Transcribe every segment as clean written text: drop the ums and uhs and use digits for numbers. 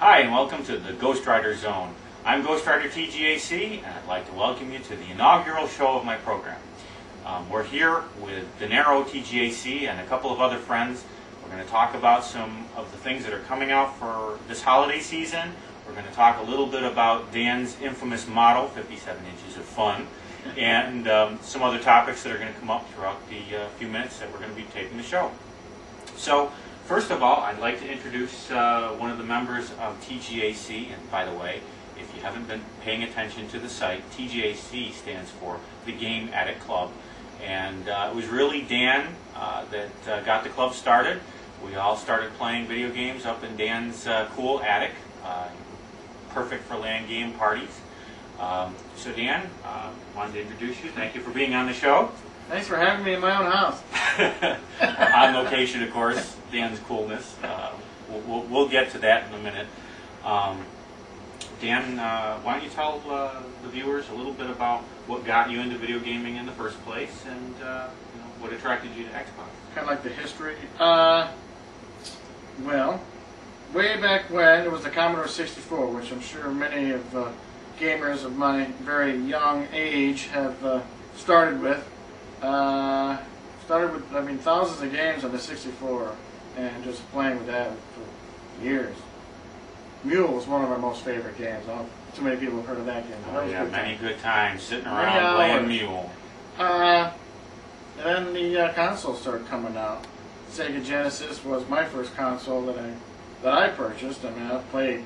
Hi, and welcome to the Ghost Rider Zone. I'm Ghost Rider TGAC, and I'd like to welcome you to the inaugural show of my program. We're here with Dinero TGAC and a couple of other friends. We're going to talk about some of the things that are coming out for this holiday season. We're going to talk a little bit about Dan's infamous motto, 57 inches of fun, and some other topics that are going to come up throughout the few minutes that we're going to be taping the show. So, first of all, I'd like to introduce one of the members of TGAC, and by the way, if you haven't been paying attention to the site, TGAC stands for the Game Attic Club, and it was really Dan that got the club started. We all started playing video games up in Dan's cool attic, perfect for LAN game parties. So Dan, wanted to introduce you. Thank you for being on the show. Thanks for having me in my own house. On location, of course, Dan's coolness. We'll get to that in a minute. Dan, why don't you tell the viewers a little bit about what got you into video gaming in the first place and what attracted you to Xbox? Kind of like the history. Well, way back when, it was the Commodore 64, which I'm sure many of gamers of my very young age have started with. Started with, thousands of games on the 64 and just playing with that for years. Mule was one of our most favorite games. I don't know if too many people have heard of that game. Oh, yeah, many good times sitting around playing Mule. And then the consoles started coming out. Sega Genesis was my first console that I purchased. I mean, I've played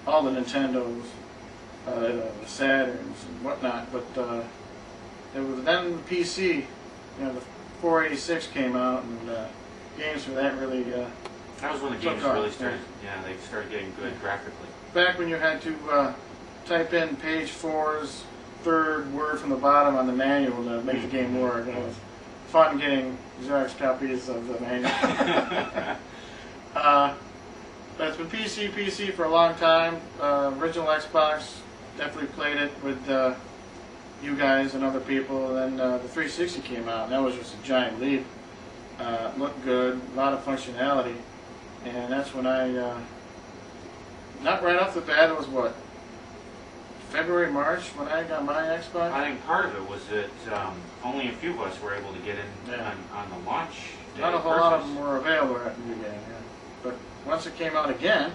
all the Nintendos, the Saturns and whatnot, but it was then the PC. The 486 came out, and games for that really. That was when the games really started. Yeah, they started getting good graphically. Back when you had to type in page 4's third word from the bottom on the manual to make the game work. It was fun getting Xerox copies of the manual. But it's been PC for a long time. Original Xbox, definitely played it with you guys and other people. And then the 360 came out, and that was just a giant leap. Looked good, a lot of functionality. And that's when I, not right off the bat, it was what, February, March when I got my Xbox? I think part of it was that only a few of us were able to get in on the launch day. Not a whole lot of them were available at the beginning, but once it came out again,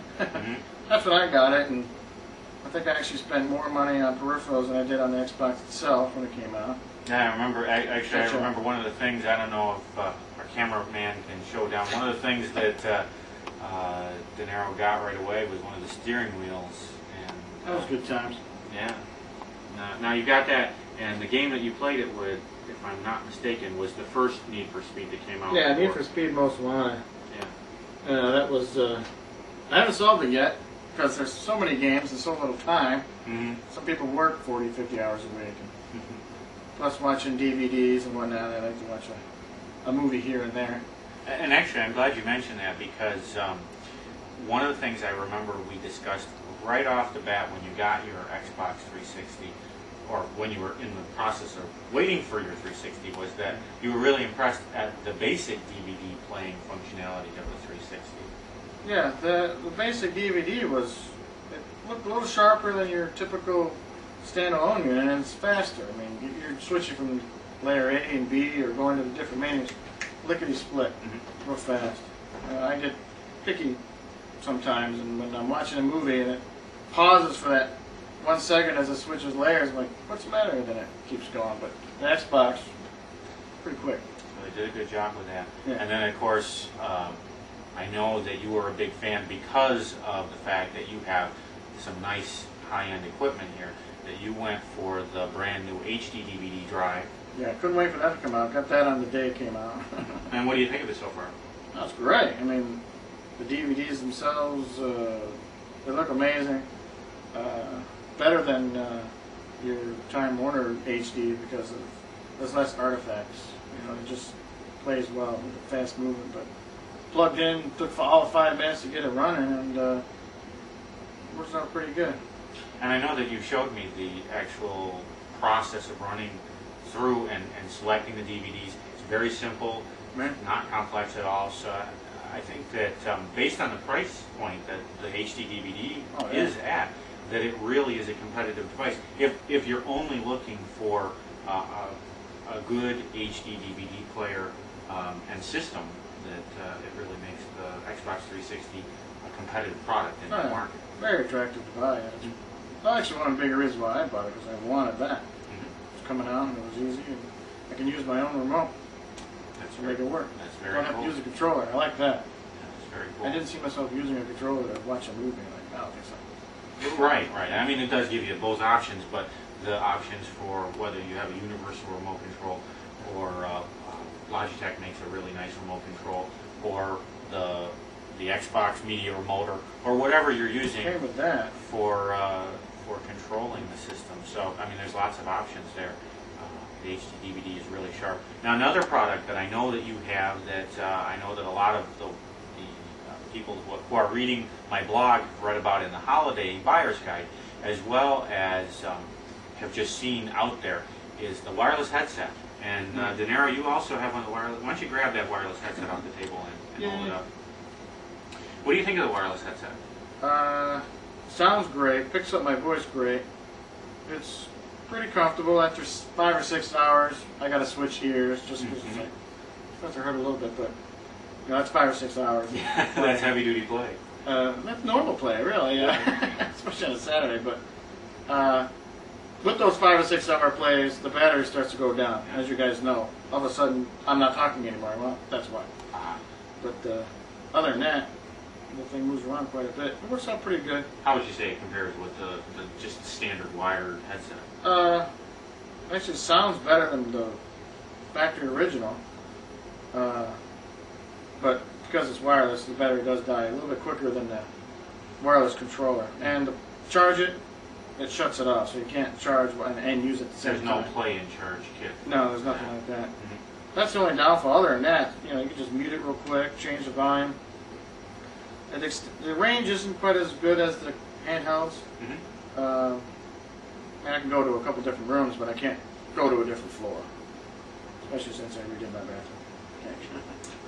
that's when I got it, and I think I actually spent more money on peripherals than I did on the Xbox itself when it came out. Yeah, I remember, I remember one of the things, I don't know if our cameraman can show down, one of the things that Dinero got right away was one of the steering wheels. And that was good times. Yeah. Now you got that, and the game that you played it with, if I'm not mistaken, was the first Need for Speed that came out. Yeah, Need for Speed Most Wanted. Yeah. That was, I haven't solved it yet, because there's so many games and so little time. Some people work 40, 50 hours a week. Plus watching DVDs and whatnot, I like to watch a movie here and there. And actually, I'm glad you mentioned that, because one of the things I remember we discussed right off the bat when you got your Xbox 360, or when you were in the process of waiting for your 360, was that you were really impressed at the basic DVD playing functionality of the 360. Yeah, the basic DVD it looked a little sharper than your typical standalone unit, and it's faster. I mean, you're switching from layer A and B or going to the different menus, lickety-split, real fast. I get picky sometimes, and when I'm watching a movie and it pauses for that 1 second as it switches layers, I'm like, what's the matter? And then it keeps going. But the Xbox, pretty quick. Well, they did a good job with that. Yeah. And then, of course, I know that you were a big fan because of the fact that you have some nice high-end equipment here, that you went for the brand new HD DVD drive. Yeah, couldn't wait for that to come out. Got that on the day it came out. And what do you think of it so far? That's great. I mean, the DVDs themselves, they look amazing. Better than your Time Warner HD because there's less artifacts. It just plays well with the fast movement. But plugged in, took all 5 minutes to get it running, and works out pretty good. And I know that you showed me the actual process of running through and selecting the DVDs. It's very simple, not complex at all. So I think that based on the price point that the HD DVD Oh, yeah. is at, that it really is a competitive device. If you're only looking for a good HD DVD player and system, that it really makes the Xbox 360 a competitive product in the market. Very attractive to buy. Well, actually, one of the bigger reasons why I bought it because I wanted that. It was coming out and it was easy, and I can use my own remote to make it work. That's very Don't have cool. to use a controller. I like that. That's very cool. I didn't see myself using a controller to watch a movie. Like, oh, okay, so. Right. I mean, it does give you those options, but the options for whether you have a universal remote control or Logitech makes a really nice remote control, or the Xbox Media Remote, or whatever you're using Okay with that. for controlling the system. So, I mean, there's lots of options there. The HD DVD is really sharp. Now, another product that I know that you have that I know that a lot of the people who are reading my blog read about in the holiday buyer's guide, as well as have just seen out there, is the wireless headset. And De Niro, you also have one of the wireless. Why don't you grab that wireless headset off the table and hold it up? What do you think of the wireless headset? Sounds great. Picks up my voice great. It's pretty comfortable. After 5 or 6 hours, I got to switch ears just because it's like, starts to hurt a little bit, but you know, that's 5 or 6 hours. That's heavy duty play. That's normal play, really, especially on a Saturday. But with those 5 or 6 hour plays, the battery starts to go down, as you guys know. All of a sudden, I'm not talking anymore. Well, that's why. But other than that, the thing moves around quite a bit. It works out pretty good. How would you say it compares with the just standard wired headset? Actually, sounds better than the factory original. But because it's wireless, the battery does die a little bit quicker than the wireless controller. And to charge it, it shuts it off, so you can't charge and use it at the same time. There's no play and charge kit. No, there's nothing like that. That's the only downfall. Other than that, you know, you can just mute it real quick, change the volume. The range isn't quite as good as the handhelds. And I can go to a couple different rooms, but I can't go to a different floor, especially since I redid my bathroom.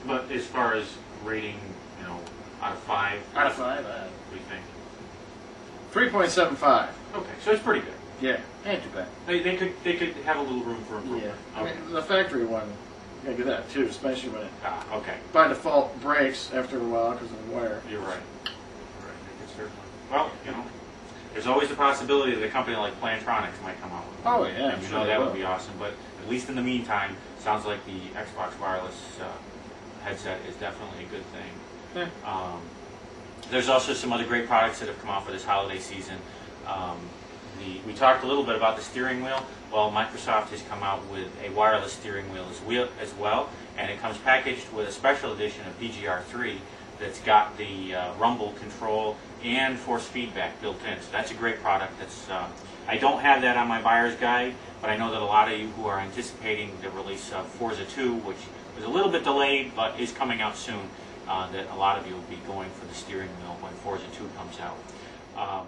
But as far as rating, you know, out of 5, Out of 5, what do you think? 3.75. Okay, so it's pretty good. Yeah, ain't too bad. They could have a little room for improvement. Yeah, I mean the factory one, you gotta do that too, especially when it okay. by default breaks after a while because of the wire. You're right. I think certainly. Well, you know, there's always the possibility that a company like Plantronics might come out with one. Oh yeah, and you know that would be awesome. But at least in the meantime, sounds like the Xbox wireless headset is definitely a good thing. Yeah. There's also some other great products that have come out for this holiday season. We talked a little bit about the steering wheel. Well, Microsoft has come out with a wireless steering wheel as well, and it comes packaged with a special edition of PGR3 that's got the rumble control and force feedback built in. So that's a great product. I don't have that on my buyer's guide, but I know that a lot of you who are anticipating the release of Forza 2, which was a little bit delayed but is coming out soon, that a lot of you will be going for the steering wheel when Forza 2 comes out.